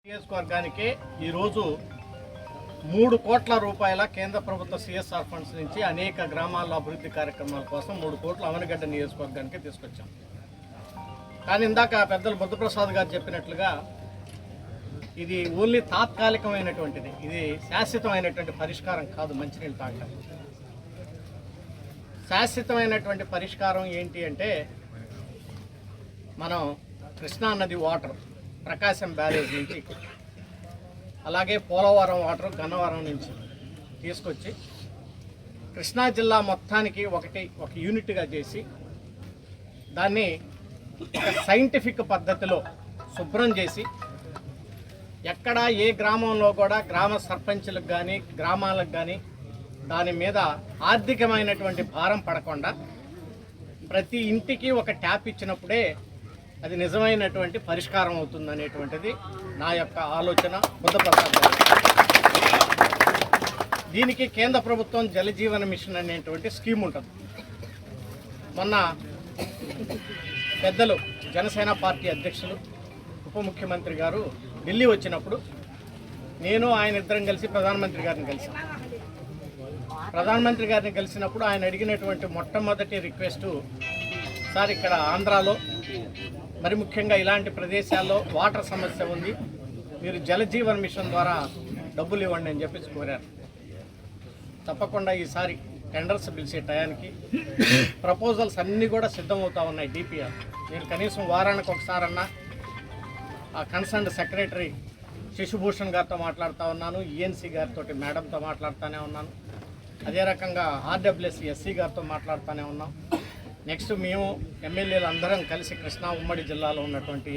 నియోజకవర్గానికి ఈరోజు 3 కోట్ల రూపాయల కేంద్ర ప్రభుత్వ సిఎస్ఆర్ ఫండ్స్ నుంచి అనేక గ్రామాల్లో అభివృద్ధి కార్యక్రమాల కోసం 3 కోట్ల అవనగడ్డ నియోజకవర్గానికి తీసుకొచ్చాం. కానీ ఇందాక పెద్దలు బుద్ధప్రసాద్ గారు చెప్పినట్లుగా ఇది ఓన్లీ తాత్కాలికమైనటువంటిది, ఇది శాశ్వతమైనటువంటి పరిష్కారం కాదు. మంచినీళ్ళు తాగడం శాశ్వతమైనటువంటి పరిష్కారం ఏంటి అంటే మనం కృష్ణా నది వాటర్ ప్రకాశం బ్యారేజ్ నుంచి, అలాగే పోలవరం వాటర్ గన్నవరం నుంచి తీసుకొచ్చి కృష్ణా జిల్లా మొత్తానికి ఒక యూనిట్గా చేసి దాన్ని ఒక సైంటిఫిక్ పద్ధతిలో శుభ్రం చేసి ఎక్కడ ఏ గ్రామంలో కూడా గ్రామ సర్పంచులకు కానీ గ్రామాలకు కానీ దాని మీద ఆర్థికమైనటువంటి భారం పడకుండా ప్రతి ఇంటికి ఒక ట్యాప్ ఇచ్చినప్పుడే అది నిజమైనటువంటి పరిష్కారం అవుతుందనేటువంటిది నా యొక్క ఆలోచన. బుద్ధప్రసాద్ గారు దీనికి కేంద్ర ప్రభుత్వం జలజీవన మిషన్ అనేటువంటి స్కీమ్ ఉంటుంది. మొన్న పెద్దలు జనసేన పార్టీ అధ్యక్షులు ఉప ముఖ్యమంత్రి గారు ఢిల్లీ వచ్చినప్పుడు నేను ఆయన ఇద్దరం కలిసి ప్రధానమంత్రి గారిని కలిసాం. ప్రధానమంత్రి గారిని కలిసినప్పుడు ఆయన అడిగినటువంటి మొట్టమొదటి రిక్వెస్టు, సార్ ఇక్కడ ఆంధ్రాలో మరి ముఖ్యంగా ఇలాంటి ప్రదేశాల్లో వాటర్ సమస్య ఉంది, మీరు జలజీవన్ మిషన్ ద్వారా డబ్బులు ఇవ్వండి అని చెప్పేసి కోరారు. తప్పకుండా ఈసారి టెండర్స్ పిలిచే టయానికి ప్రపోజల్స్ అన్నీ కూడా సిద్ధమవుతా ఉన్నాయి. డిపిఆర్ నేను కనీసం వారానికి ఒకసారన్నా ఆ కన్సర్న్డ్ సెక్రటరీ శశిభూషణ్ గారితో మాట్లాడుతూ ఉన్నాను, ఈఎన్సీ గారితో మేడంతో మాట్లాడుతూనే ఉన్నాను, అదే రకంగా ఆర్డబ్ల్యూఎస్సీ ఎస్సీ గారితో మాట్లాడుతూనే ఉన్నాం. నెక్స్ట్ మేము ఎమ్మెల్యేలు అందరం కలిసి కృష్ణా ఉమ్మడి జిల్లాలో ఉన్నటువంటి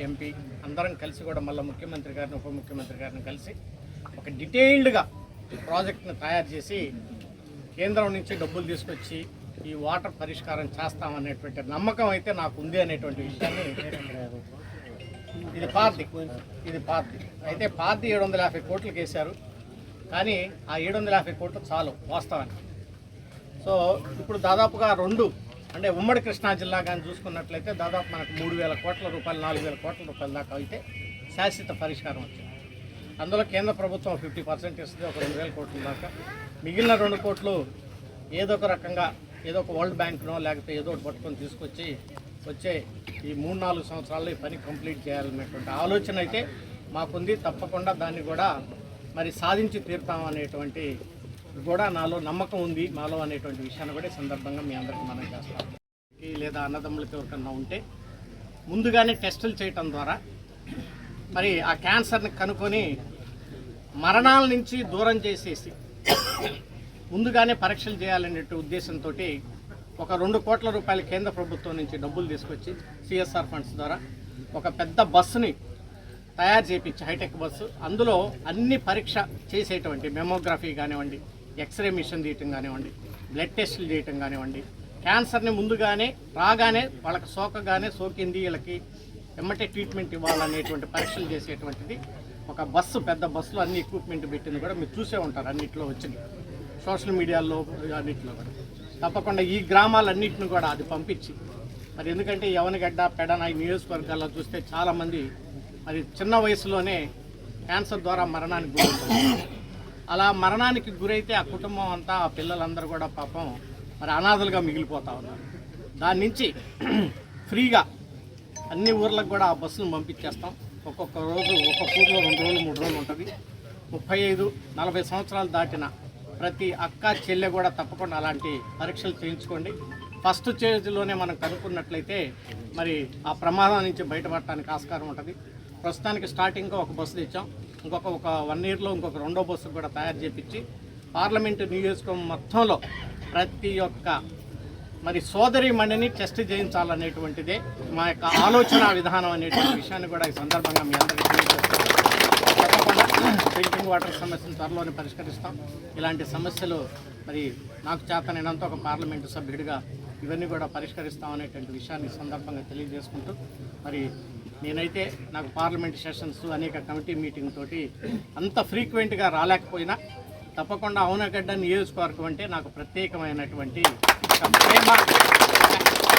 ఎంపీ అందరం కలిసి కూడా మళ్ళీ ముఖ్యమంత్రి గారిని ఉప ముఖ్యమంత్రి గారిని కలిసి ఒక డీటెయిల్డ్గా ప్రాజెక్ట్ని తయారు చేసి కేంద్రం నుంచి డబ్బులు తీసుకొచ్చి ఈ వాటర్ పరిష్కారం చేస్తామనేటువంటి నమ్మకం అయితే నాకు ఉంది అనేటువంటి విషయాన్ని. ఇది పార్టీ అయితే పార్టీ 750 కోట్లకు వేశారు. కానీ ఆ 750 కోట్లు చాలు వాస్తవానికి. సో ఇప్పుడు దాదాపుగా 2 అంటే ఉమ్మడి కృష్ణా జిల్లా కానీ చూసుకున్నట్లయితే దాదాపు మనకు 3,000 కోట్ల రూపాయలు 4,000 కోట్ల రూపాయల దాకా అయితే శాశ్వత పరిష్కారం వచ్చింది. అందులో కేంద్ర ప్రభుత్వం 50% ఇస్తుంది, ఒక 2,000 కోట్ల దాకా. మిగిలిన 2 కోట్లు ఏదో ఒక రకంగా ఏదో ఒక వరల్డ్ బ్యాంక్నో లేకపోతే ఏదో ఒకటి పట్టుకొని తీసుకొచ్చి వచ్చే ఈ 3-4 సంవత్సరాల్లో ఈ పని కంప్లీట్ చేయాలనేటువంటి ఆలోచన అయితే మాకుంది. తప్పకుండా దాన్ని కూడా మరి సాధించి తీరుతామనేటువంటి కూడా నాలో నమ్మకం ఉంది మాలో అనేటువంటి విషయాన్ని కూడా ఈ సందర్భంగా మీ అందరికీ మనం చేస్తాం. లేదా అన్నదమ్ములకి ఎవరికన్నా ఉంటే ముందుగానే టెస్టులు చేయటం ద్వారా మరి ఆ క్యాన్సర్ని కనుక్కొని మరణాల నుంచి దూరం చేసేసి ముందుగానే పరీక్షలు చేయాలనే ఉద్దేశంతో ఒక 2 కోట్ల రూపాయల కేంద్ర ప్రభుత్వం నుంచి డబ్బులు తీసుకొచ్చి సిఎస్ఆర్ ఫండ్స్ ద్వారా ఒక పెద్ద బస్సుని తయారు చేయించి హైటెక్ బస్సు, అందులో అన్ని పరీక్ష చేసేటువంటి మెమోగ్రఫీ కానివ్వండి, ఎక్స్రే మిషన్ తీయటం కానివ్వండి, బ్లడ్ టెస్టులు చేయటం కానివ్వండి, క్యాన్సర్ని ముందుగానే రాగానే వాళ్ళకి సోకింది వీళ్ళకి ఎమ్మటే ట్రీట్మెంట్ ఇవ్వాలనేటువంటి పరీక్షలు చేసేటువంటిది ఒక బస్సు, పెద్ద బస్సులో అన్ని ఎక్విప్మెంట్ పెట్టింది కూడా మీరు చూసే ఉంటారు. అన్నింటిలో వచ్చింది, సోషల్ మీడియాలో అన్నింటిలో కూడా. తప్పకుండా ఈ గ్రామాలన్నింటిని కూడా అది పంపించి మరి ఎందుకంటే యవనగడ్డ, పెడన ఈ నియోజకవర్గాల్లో చూస్తే చాలామంది మరి చిన్న వయసులోనే క్యాన్సర్ ద్వారా మరణానికి గురవుతుంది. అలా మరణానికి గురైతే ఆ కుటుంబం అంతా, ఆ పిల్లలందరూ కూడా పాపం మరి అనాథలుగా మిగిలిపోతూ ఉన్నారు. దాని నుంచి ఫ్రీగా అన్ని ఊర్లకు కూడా ఆ బస్సును పంపించేస్తాం. ఒక్కొక్క రోజు ఒక్కొక్క ఊర్లో 2 రోజులు 3 రోజులు ఉంటుంది. 35-40 సంవత్సరాలు దాటిన ప్రతి అక్క చెల్లె కూడా తప్పకుండా అలాంటి పరీక్షలు చేయించుకోండి. ఫస్ట్ స్టేజ్లోనే మనం కనుక్కున్నట్లయితే మరి ఆ ప్రమాదం నుంచి బయటపడటానికి ఆస్కారం ఉంటుంది. ప్రస్తుతానికి స్టార్టింగ్గా ఒక బస్సు తెచ్చాం. ఒక 1 ఇయర్లో ఇంకొక 2వ బస్సు కూడా తయారు చేయించి పార్లమెంటు నియోజకవర్గం మొత్తంలో ప్రతి ఒక్క మరి సోదరి మణిని టెస్ట్ చేయించాలనేటువంటిదే మా యొక్క ఆలోచన విధానం అనేటువంటి విషయాన్ని కూడా ఈ సందర్భంగా మీ అందరికీ తెలియజేస్తాం. తప్పకుండా డ్రింకింగ్ వాటర్ సమస్యను త్వరలోనే పరిష్కరిస్తాం. ఇలాంటి సమస్యలు మరి నాకు చేతనైనంత ఒక పార్లమెంటు సభ్యుడిగా ఇవన్నీ కూడా పరిష్కరిస్తాం అనేటువంటి విషయాన్ని సందర్భంగా తెలియజేసుకుంటూ మరి నేనైతే నాకు పార్లమెంట్ సెషన్స్ అనేక కమిటీ మీటింగ్ తోటి అంత ఫ్రీక్వెంట్గా రాలేకపోయినా తప్పకుండా అవనగడ్డ నియోజకవర్గం అంటే నాకు ప్రత్యేకమైనటువంటి ప్రేమ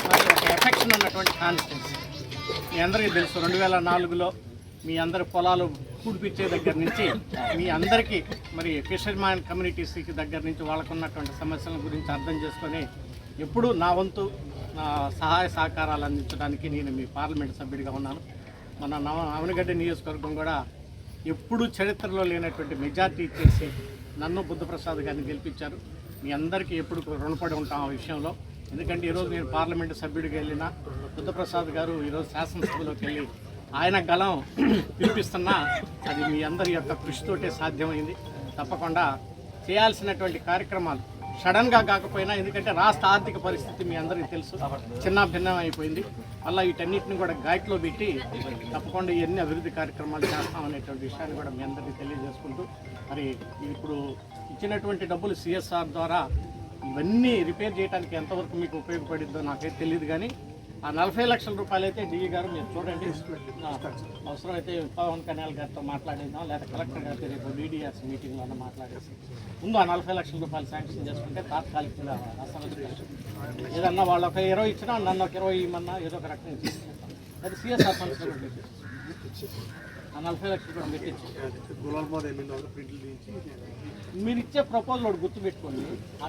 మరి ఒక ఎఫెక్షన్ ఉన్నటువంటి కాన్స్టిట్యున్సీ. మీ అందరికీ తెలుసు 2004లో మీ అందరి పొలాలు కూడిపించే దగ్గర నుంచి మీ అందరికీ మరి ఫిషర్మ్యాన్ కమ్యూనిటీస్కి దగ్గర నుంచి వాళ్ళకు ఉన్నటువంటి సమస్యల గురించి అర్థం చేసుకొని ఎప్పుడూ నా వంతు సహాయ సహకారాలు అందించడానికి నేను మీ పార్లమెంట్ సభ్యుడిగా ఉన్నాను. మన అవనగడ్డ నియోజకవర్గం కూడా ఎప్పుడూ చరిత్రలో లేనటువంటి మెజార్టీ ఇచ్చేసి నన్ను బుద్ధప్రసాద్ గారిని గెలిపించారు. మీ అందరికీ ఎప్పుడు రుణపడి ఉంటాం ఆ విషయంలో. ఎందుకంటే ఈరోజు నేను పార్లమెంటు సభ్యుడికి వెళ్ళిన బుద్ధప్రసాద్ గారు ఈరోజు శాసనసభలోకి వెళ్ళి ఆయన గలం పిలిపిస్తున్నా అది మీ అందరి యొక్క కృషితోటే సాధ్యమైంది. తప్పకుండా చేయాల్సినటువంటి కార్యక్రమాలు సడన్గా కాకపోయినా, ఎందుకంటే రాష్ట్ర ఆర్థిక పరిస్థితి మీ అందరికీ తెలుసు, చిన్న భిన్నం అయిపోయింది. మళ్ళీ వీటన్నిటిని కూడా గాట్లో పెట్టి తప్పకుండా ఇవన్నీ అభివృద్ధి కార్యక్రమాలు చేస్తామనేటువంటి విషయాన్ని కూడా మీ అందరికీ తెలియజేసుకుంటూ మరి ఇప్పుడు ఇచ్చినటువంటి డబ్బులు సిఎస్ఆర్ ద్వారా ఇవన్నీ రిపేర్ చేయడానికి ఎంతవరకు మీకు ఉపయోగపడిద్దో నాకైతే తెలియదు. కానీ ఆ 40 లక్షల రూపాయలు అయితే డిఈ గారు మీరు చూడండి, అవసరమైతే పవన్ కళ్యాణ్ గారితో మాట్లాడేద్దాం, లేదా కలెక్టర్ గారితో రేపు డీడీఆర్స్ మీటింగ్లో మాట్లాడేసి ముందు ఆ 40 లక్షల రూపాయలు శాంక్షన్ చేసుకుంటే తాత్కాలికంగా అసలు ఏదన్నా వాళ్ళు ఒక 20 ఇచ్చినా నన్ను ఒక 20 ఇవ్వమన్నా ఏదో ఒక రకంగా తీసుకుంటాం. అది సిఎస్ఆర్ ఫండ్స్ కూడా పెట్టించి ఆ 40 లక్షలు కూడా పెట్టించి మీరు ఇచ్చే ప్రపోజల్ ఒకటి గుర్తుపెట్టుకోండి. ఆ